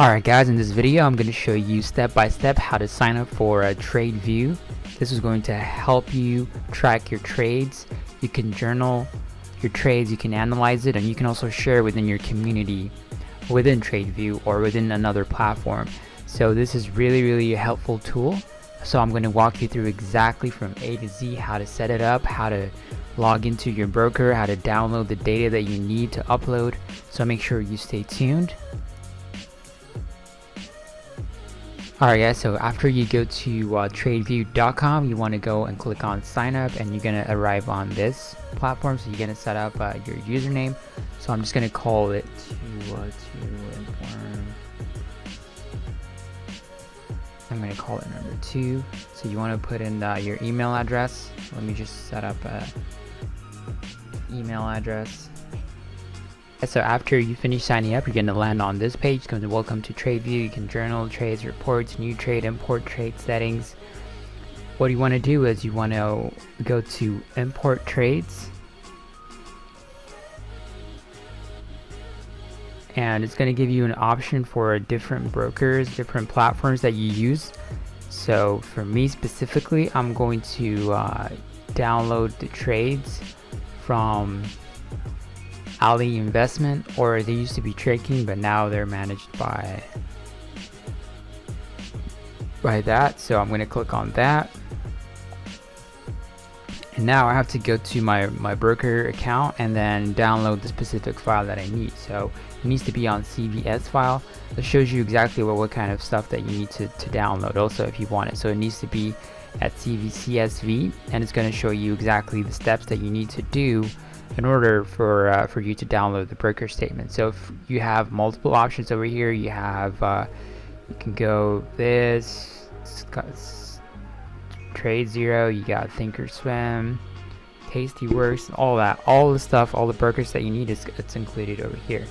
Alright guys, in this video I'm going to show you step by step how to sign up for TradeView. This is going to help you track your trades. You can journal your trades, you can analyze it, and you can also share within your community within TradeView or within another platform. So this is really a helpful tool. So I'm going to walk you through exactly from A to Z how to set it up, how to log into your broker, how to download the data that you need to upload. So make sure you stay tuned. Alright guys, so after you go to tradeview.com, you want to go and click on sign up, and you're going to arrive on this platform. So you're going to set up your username. So I'm just going to call it I'm going to call it number 2. So you want to put in your email address. Let me just set up a email address. So after you finish signing up, you're going to land on this page. It's going to welcome to TradeView. You can journal trades, reports, new trade, import trade settings. What you want to do is you want to go to import trades, and it's going to give you an option for different brokers, different platforms that you use. So for me specifically, I'm going to download the trades from Ali Investment, or they used to be Traking, but now they're managed by that. So I'm going to click on that, and now I have to go to my broker account and then download the specific file that I need. So it needs to be on CVS file. It shows you exactly what kind of stuff that you need to download also if you want it. So it needs to be at CSV, and it's going to show you exactly the steps that you need to do in order for you to download the broker statement. So if you have multiple options over here, you have you can go this, Trade Zero, you got Thinkorswim, Tastyworks, all the stuff, all the brokers that you need it's included over here.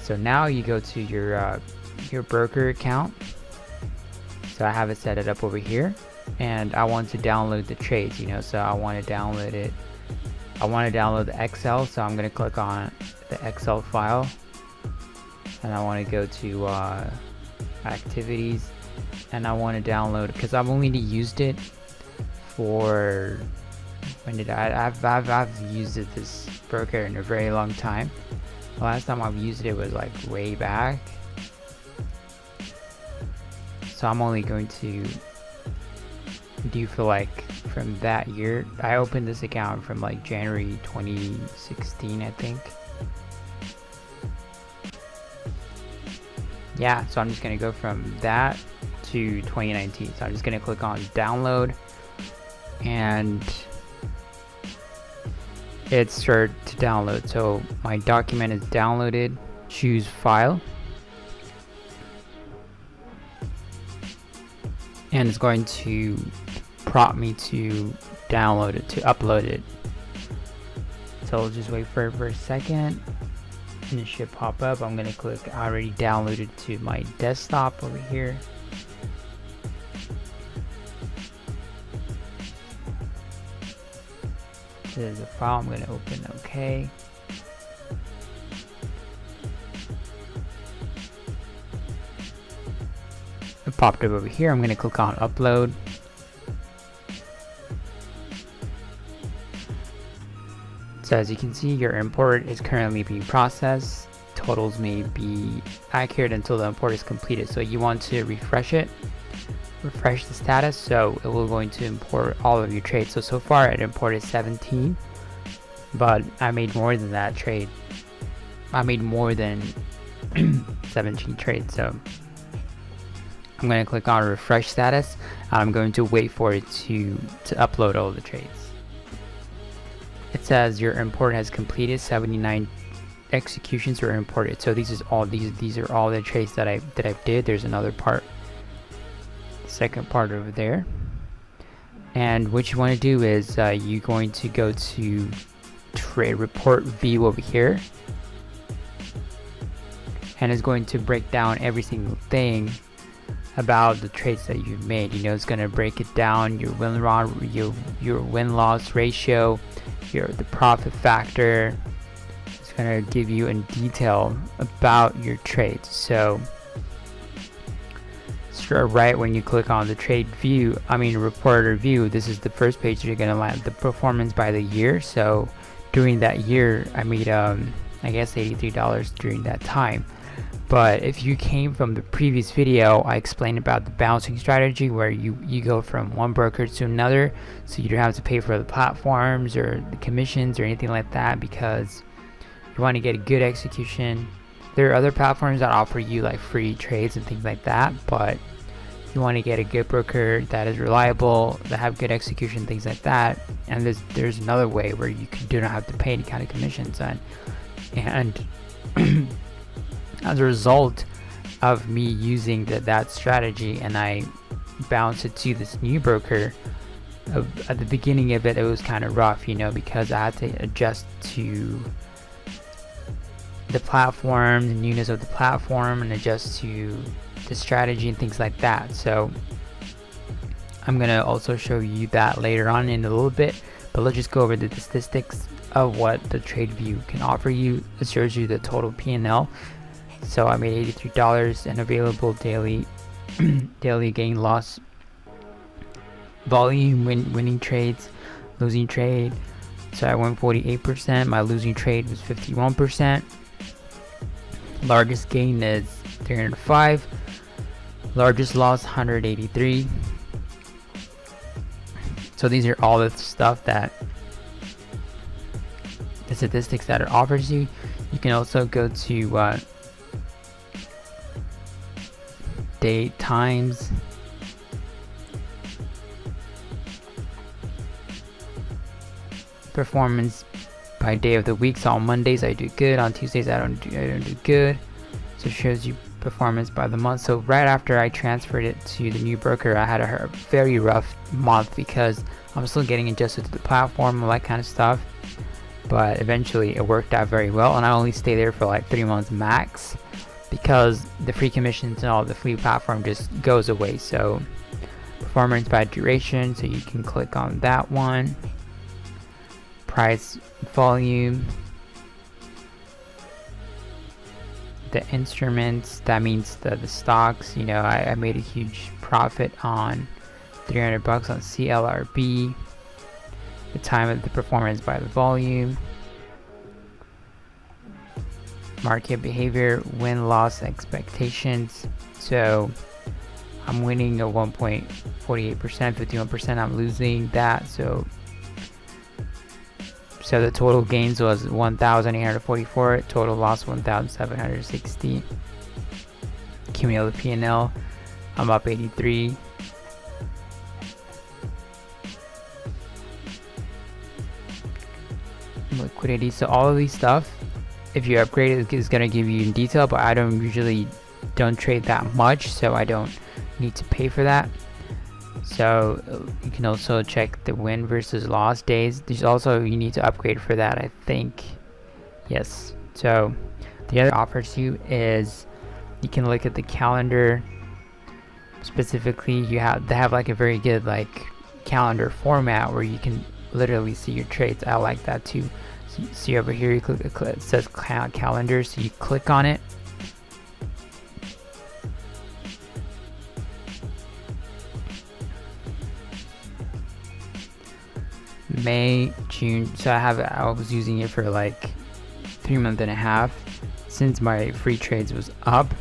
So now you go to your broker account. So I have it set it up over here, and I want to download the trades, so I want to download it. I want to download the Excel, so I'm going to click on the Excel file, and I want to go to activities, and I want to download it because I've only used it for I've used this broker in a very long time. The last time I've used it was like way back, so I'm only going to do for like from that year. I opened this account from like January 2016, I think. Yeah, so I'm just gonna go from that to 2019. So I'm just gonna click on download, and it's started to download. So my document is downloaded. Choose file, and it's going to prompt me to download it, to upload it. So I'll just wait for a second, and it should pop up. I'm gonna click I already downloaded to my desktop over here. There's a file. I'm gonna open OK. It popped up over here. I'm gonna click on upload. So as you can see, your import is currently being processed. Totals may be accurate until the import is completed. So you want to refresh it, refresh the status, so it will going to import all of your trades. So far it imported 17, but I made more than that trade. I made more than 17 trades. So I'm going to click on refresh status. I'm going to wait for it to upload all the trades. It says your import has completed. 79 executions were imported. So these are all the trades that I did. There's another part, second part over there. And what you want to do is you're going to go to trade report view over here, and it's going to break down every single thing about the trades that you've made. It's going to break it down, your win-loss ratio, the profit factor. It's going to give you in detail about your trades. So right when you click on the trade view, report or view, this is the first page you're gonna land the performance by the year. So during that year, I made I guess $83 during that time. But if you came from the previous video, I explained about the bouncing strategy where you go from one broker to another, so you don't have to pay for the platforms or the commissions or anything like that, because you want to get a good execution. There are other platforms that offer you like free trades and things like that, but you want to get a good broker that is reliable, that have good execution, things like that. And there's another way where you do not have to pay any kind of commissions on. And as a result of me using that strategy, and I bounced it to this new broker, at the beginning of it, it was kind of rough, because I had to adjust to the platform, the newness of the platform, and adjust to the strategy and things like that. So I'm gonna also show you that later on in a little bit, but let's just go over the statistics of what the TradeView can offer you. It shows you the total P&L. So I made $83 and available daily daily gain loss volume, winning trades, losing trade. So I won 48%. My losing trade was 51%. Largest gain is 305. Largest loss 183. So these are all the stuff that the statistics that it offers you. You can also go to date, times, performance by day of the week. So on Mondays I do good, on Tuesdays I don't do good. So it shows you performance by the month. So right after I transferred it to the new broker, I had a very rough month because I'm still getting adjusted to the platform, all that kind of stuff. But eventually it worked out very well, and I only stayed there for like 3 months max, because the free commissions and all the free platform just goes away. So performance by duration, so you can click on that one. Price, volume, the instruments, that means the stocks. I made a huge profit on $300 on CLRB. The time of the performance by the volume, market behavior, win-loss expectations. So I'm winning at 1.48%, 51%. I'm losing that. So the total gains was 1,844. Total loss 1,760. Cumulative P&L, I'm up 83. Liquidity. So all of these stuff, if you upgrade it, is going to give you in detail, but I don't trade that much, so I don't need to pay for that. So you can also check the win versus loss days. There's also, you need to upgrade for that, I think. Yes. So the other offers you is you can look at the calendar. Specifically, they have like a very good like calendar format where you can literally see your trades. I like that too. So you see over here, it says calendar, so you click on it. May, June. So I was using it for like 3.5 months since my free trades was up.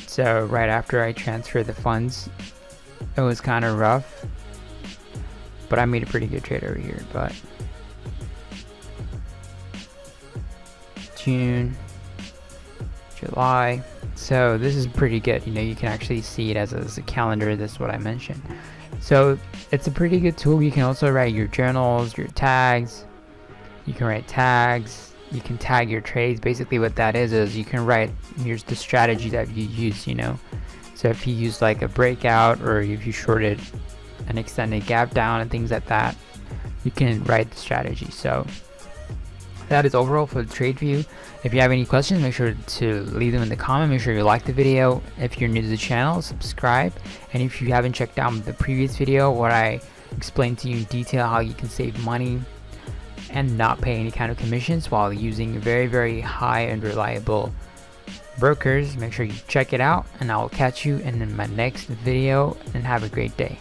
So right after I transferred the funds, it was kind of rough, but I made a pretty good trade over here. But June, July. So this is pretty good. You can actually see it as a calendar. This is what I mentioned. So it's a pretty good tool. You can also write your journals, your tags. You can write tags. You can tag your trades. Basically what that is you can write, here's the strategy that you use, So if you use like a breakout, or if you shorted an extended gap down and things like that, you can write the strategy. So that is overall for the TradeView. If you have any questions, make sure to leave them in the comment. Make sure you like the video. If you're new to the channel, subscribe. And if you haven't checked out the previous video where I explained to you in detail how you can save money and not pay any kind of commissions while using very, very high and reliable brokers. Make sure you check it out, and I will catch you in my next video, and have a great day.